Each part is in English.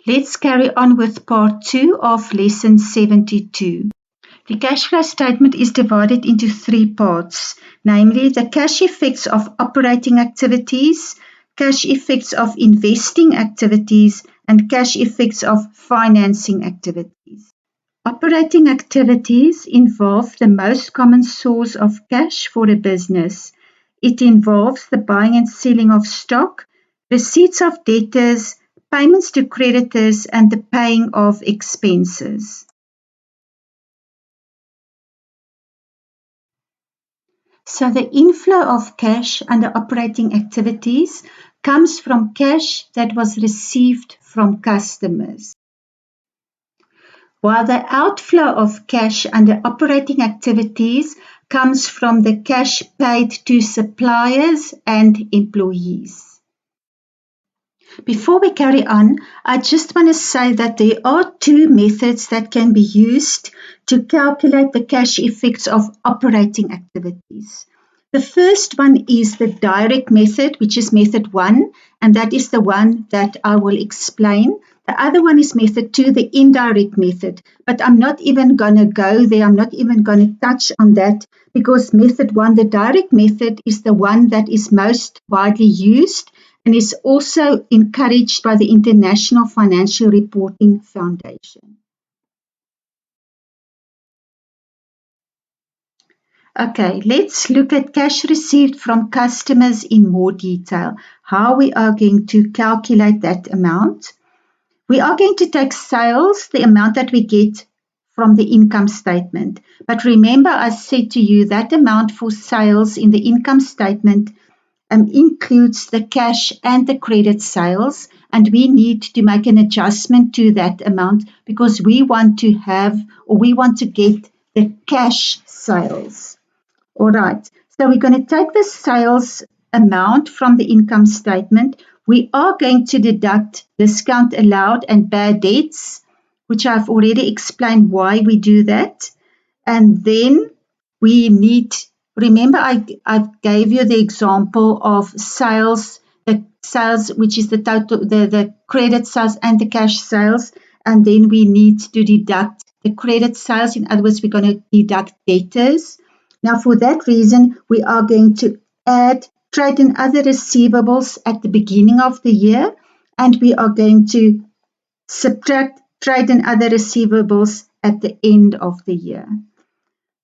Let's carry on with part 2 of lesson 72. The cash flow statement is divided into 3 parts, namely the cash effects of operating activities, cash effects of investing activities, and cash effects of financing activities. Operating activities involve the most common source of cash for a business. It involves the buying and selling of stock, receipts of debtors, payments to creditors, and the paying of expenses. So the inflow of cash under operating activities comes from cash that was received from customers, while the outflow of cash under operating activities comes from the cash paid to suppliers and employees. Before we carry on, I just want to say that there are 2 methods that can be used to calculate the cash effects of operating activities. The first one is the direct method, which is method 1, and that is the one that I will explain. The other one is method 2, the indirect method, but I'm not even going to go there. I'm not even going to touch on that because method 1, the direct method, is the one that is most widely used and is also encouraged by the International Financial Reporting Foundation. Okay, let's look at cash received from customers in more detail, how we are going to calculate that amount. We are going to take sales, the amount that we get from the income statement. But remember, I said to you that amount for sales in the income statement includes the cash and the credit sales, and we need to make an adjustment to that amount because we want to have, or we want to get, the cash sales. All right, so we're going to take the sales amount from the income statement. We are going to deduct discount allowed and bad debts, which I've already explained why we do that. And then we need, remember I gave you the example of sales, the sales which is the total, the credit sales and the cash sales, and then we need to deduct the credit sales. In other words, we're going to deduct debtors. Now for that reason, we are going to add trade and other receivables at the beginning of the year, and we are going to subtract trade and other receivables at the end of the year.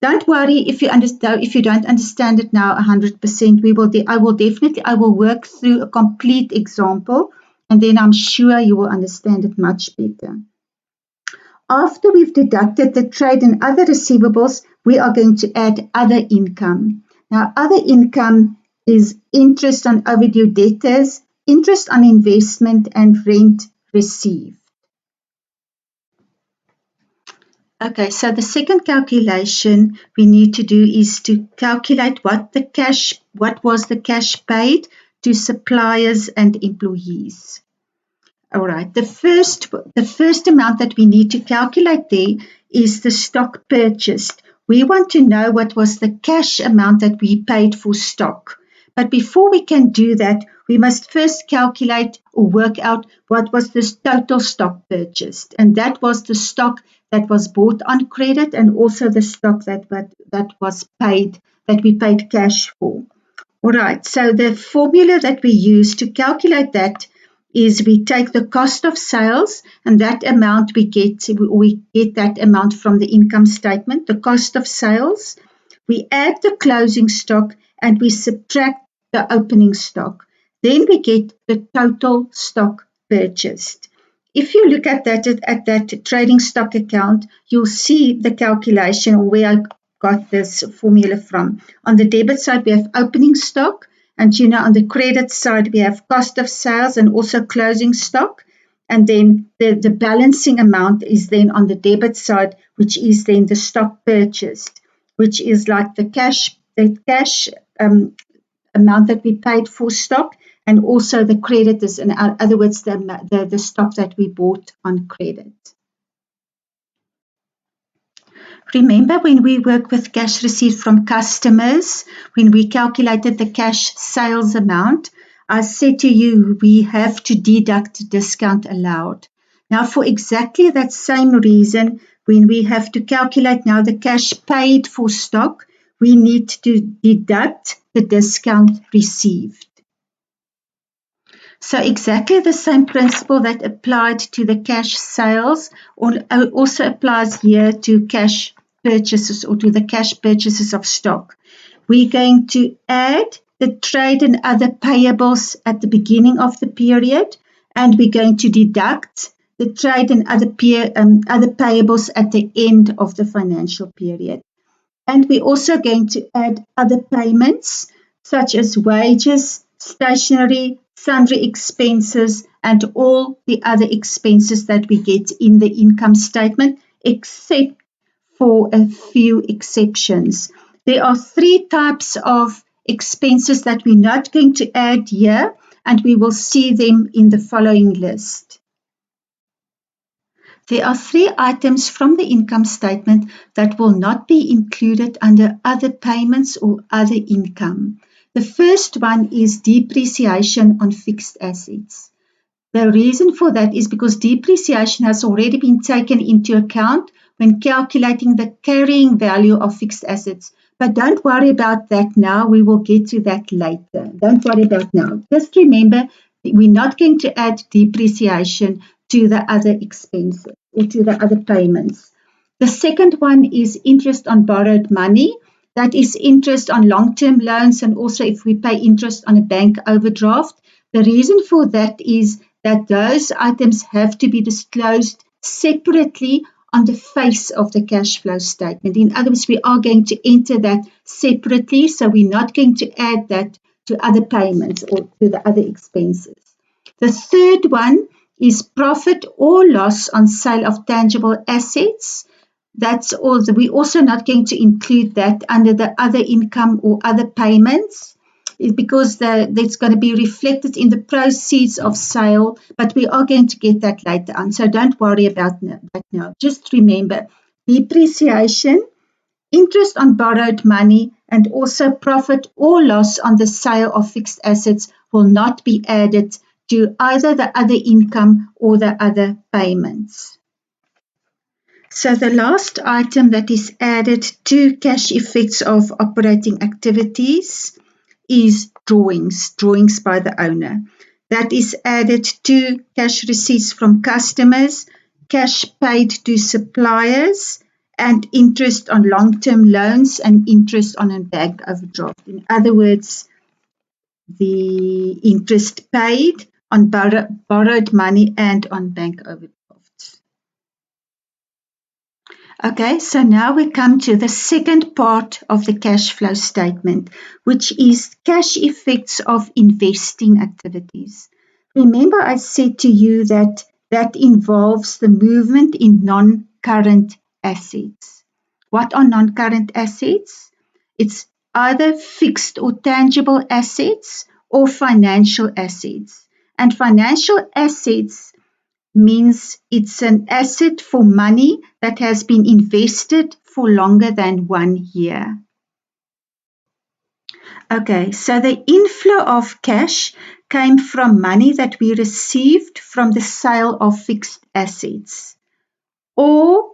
Don't worry if you don't understand it now 100%. I will work through a complete example, and then I'm sure you will understand it much better. After we've deducted the trade and other receivables, we are going to add other income. Now, other income is interest on overdue debtors, interest on investment, and rent received. Okay, so the second calculation we need to do is to calculate what was the cash paid to suppliers and employees. All right, the first amount that we need to calculate there is the stock purchased. We want to know what was the cash amount that we paid for stock. But before we can do that, we must first calculate or work out what was the total stock purchased. And that was the stock that was bought on credit and also the stock that was paid, that we paid cash for. All right, so the formula that we use to calculate that is we take the cost of sales, and that amount we get that amount from the income statement, the cost of sales. We add the closing stock and we subtract the opening stock. Then we get the total stock purchased. If you look at that trading stock account, you'll see the calculation or where I got this formula from. On the debit side, we have opening stock. And on the credit side, we have cost of sales and also closing stock. And then the balancing amount is then on the debit side, which is then the stock purchased, which is like the cash amount that we paid for stock, and also the creditors, in other words, the stock that we bought on credit. Remember when we work with cash received from customers, when we calculated the cash sales amount, I said to you we have to deduct discount allowed. Now, for exactly that same reason, when we have to calculate now the cash paid for stock, we need to deduct the discount received. So exactly the same principle that applied to the cash sales also applies here to cash purchases or to the cash purchases of stock. We're going to add the trade and other payables at the beginning of the period, and we're going to deduct the trade and other payables at the end of the financial period. And we're also going to add other payments such as wages, stationery, sundry expenses, and all the other expenses that we get in the income statement, except for a few exceptions. There are 3 types of expenses that we're not going to add here, and we will see them in the following list. There are 3 items from the income statement that will not be included under other payments or other income. The first one is depreciation on fixed assets. The reason for that is because depreciation has already been taken into account when calculating the carrying value of fixed assets. But don't worry about that now. We will get to that later. Don't worry about now. Just remember, we're not going to add depreciation to the other expenses or to the other payments. The second one is interest on borrowed money. That is interest on long-term loans and also if we pay interest on a bank overdraft. The reason for that is that those items have to be disclosed separately on the face of the cash flow statement. In other words, we are going to enter that separately, so we're not going to add that to other payments or to the other expenses. The third one is profit or loss on sale of tangible assets. That's also, we're also not going to include that under the other income or other payments because that's going to be reflected in the proceeds of sale, but we are going to get that later on. So don't worry about that now. Just remember, depreciation, interest on borrowed money, and also profit or loss on the sale of fixed assets will not be added to either the other income or the other payments. So the last item that is added to cash effects of operating activities is drawings by the owner. That is added to cash receipts from customers, cash paid to suppliers, and interest on long-term loans and interest on a bank overdraft. In other words, the interest paid on borrowed money and on bank overdrafts. Okay, so now we come to the second part of the cash flow statement, which is cash effects of investing activities. Remember I said to you that involves the movement in non-current assets. What are non-current assets? It's either fixed or tangible assets or financial assets. And financial assets means it's an asset for money that has been invested for longer than 1 year. Okay, so the inflow of cash came from money that we received from the sale of fixed assets or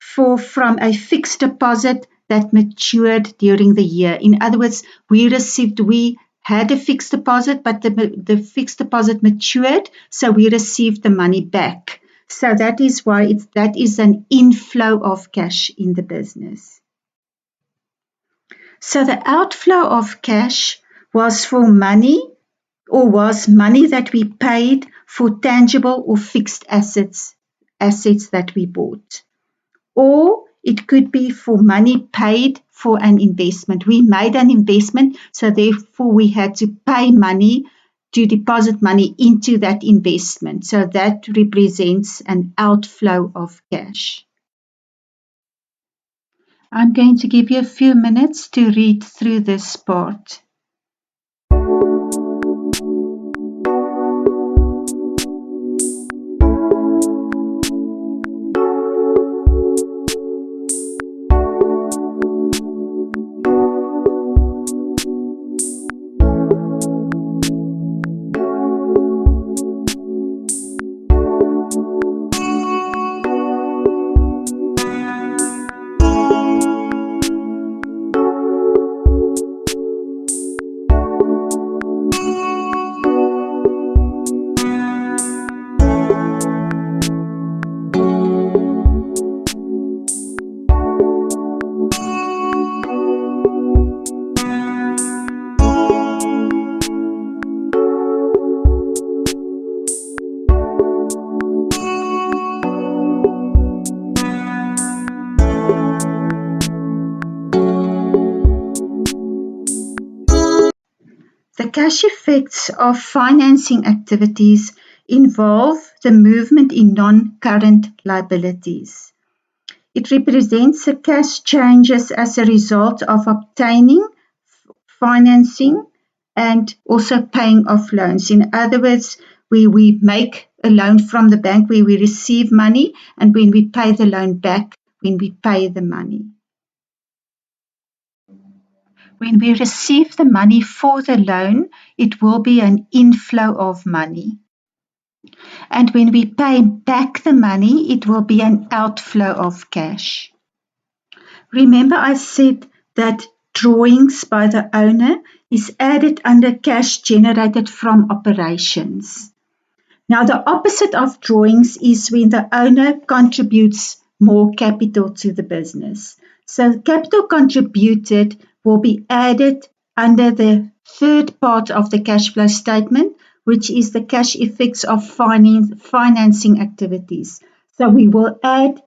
from a fixed deposit that matured during the year. In other words, we had a fixed deposit, but the fixed deposit matured, so we received the money back. So that is why that is an inflow of cash in the business. So the outflow of cash was money that we paid for tangible or fixed assets that we bought. Or it could be for money paid for an investment. We made an investment, so therefore we had to pay money to deposit money into that investment. So that represents an outflow of cash. I'm going to give you a few minutes to read through this part. cash effects of financing activities involve the movement in non-current liabilities. It represents the cash changes as a result of obtaining financing and also paying off loans. In other words, we make a loan from the bank where we receive money, and when we pay the loan back, when we pay the money. When we receive the money for the loan, it will be an inflow of money. And when we pay back the money, it will be an outflow of cash. Remember, I said that drawings by the owner is added under cash generated from operations. Now, the opposite of drawings is when the owner contributes more capital to the business. So, capital contributed will be added under the third part of the cash flow statement, which is the cash effects of financing activities. So, we will add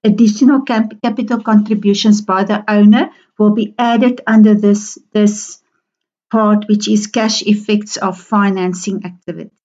additional capital contributions by the owner will be added under this part, which is cash effects of financing activities.